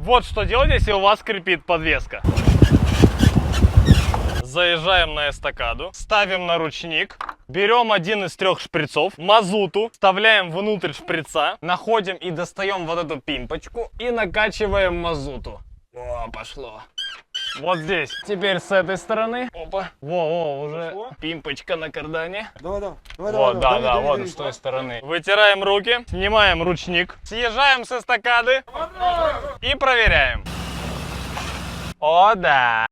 Вот что делать, если у вас скрипит подвеска. Заезжаем на эстакаду, ставим на ручник, берем один из 3 шприцов, мазуту, вставляем внутрь шприца, находим и достаем вот эту пимпочку и накачиваем мазуту. О, пошло. Вот здесь. Теперь с этой стороны. Опа. Во, уже пимпочка на кардане. Давай. Вот, да, вот с той стороны. Вытираем руки, снимаем ручник, съезжаем с эстакады и проверяем. О, да.